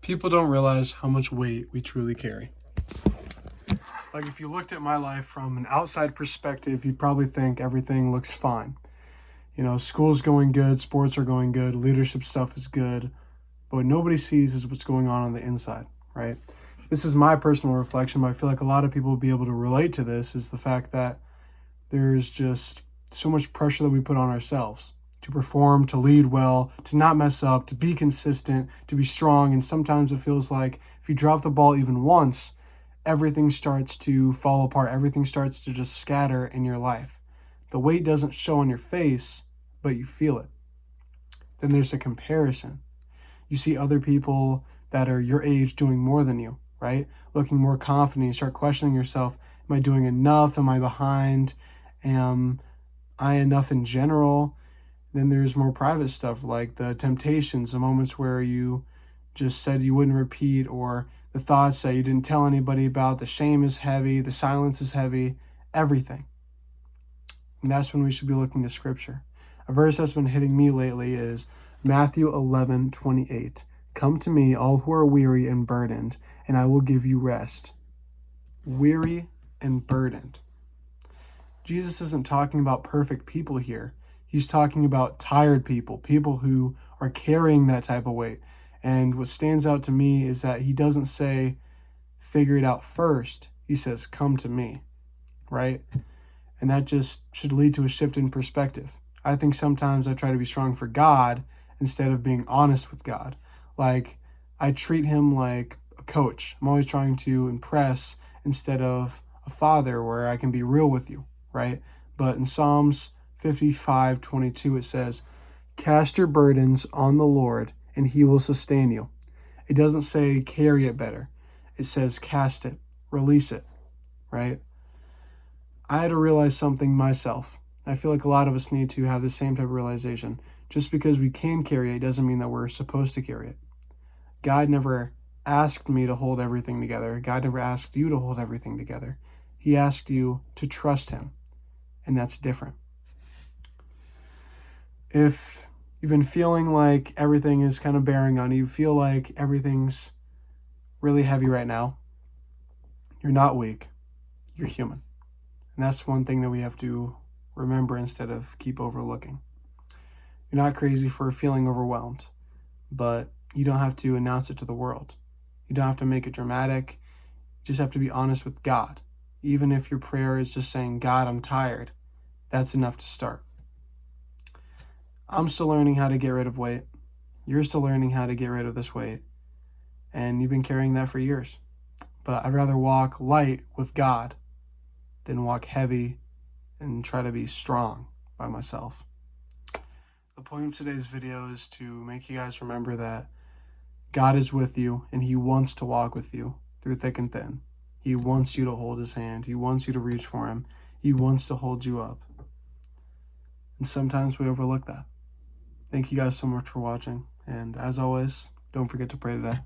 People don't realize how much weight we truly carry. Like, if you looked at my life from an outside perspective, you'd probably think everything looks fine. You know, school's going good, sports are going good, leadership stuff is good, but what nobody sees is what's going on the inside, right? This is my personal reflection, but I feel like a lot of people will be able to relate to this, is the fact that there's just so much pressure that we put on ourselves to perform, to lead well, to not mess up, to be consistent, to be strong. And sometimes it feels like if you drop the ball even once, everything starts to fall apart. Everything starts to just scatter in your life. The weight doesn't show on your face, but you feel it. Then there's a comparison. You see other people that are your age doing more than you, right? Looking more confident. You start questioning yourself. Am I doing enough? Am I behind? Am I enough in general? Then there's more private stuff like the temptations, the moments where you just said you wouldn't repeat, or the thoughts that you didn't tell anybody about. The shame is heavy, the silence is heavy, everything. And that's when we should be looking to Scripture. A verse that's been hitting me lately is Matthew 11:28. Come to me, all who are weary and burdened, and I will give you rest. Weary and burdened. Jesus isn't talking about perfect people here. He's talking about tired people, people who are carrying that type of weight. And what stands out to me is that he doesn't say, figure it out first. He says, come to me, right? And that just should lead to a shift in perspective. I think sometimes I try to be strong for God instead of being honest with God. Like, I treat him like a coach. I'm always trying to impress instead of a father where I can be real with you, right? But in Psalms 55:22, it says, cast your burdens on the Lord and he will sustain you. It doesn't say carry it better. It says cast it, release it, right? I had to realize something myself. I feel like a lot of us need to have the same type of realization. Just because we can carry it doesn't mean that we're supposed to carry it. God never asked me to hold everything together. God never asked you to hold everything together. He asked you to trust him, and that's different. If you've been feeling like everything is kind of bearing on you, feel like everything's really heavy right now, you're not weak. You're human. And that's one thing that we have to remember instead of keep overlooking. You're not crazy for feeling overwhelmed, but you don't have to announce it to the world. You don't have to make it dramatic. You just have to be honest with God. Even if your prayer is just saying, God, I'm tired, that's enough to start. I'm still learning how to get rid of weight. You're still learning how to get rid of this weight. And you've been carrying that for years. But I'd rather walk light with God than walk heavy and try to be strong by myself. The point of today's video is to make you guys remember that God is with you and he wants to walk with you through thick and thin. He wants you to hold his hand. He wants you to reach for him. He wants to hold you up. And sometimes we overlook that. Thank you guys so much for watching. And as always, don't forget to pray today.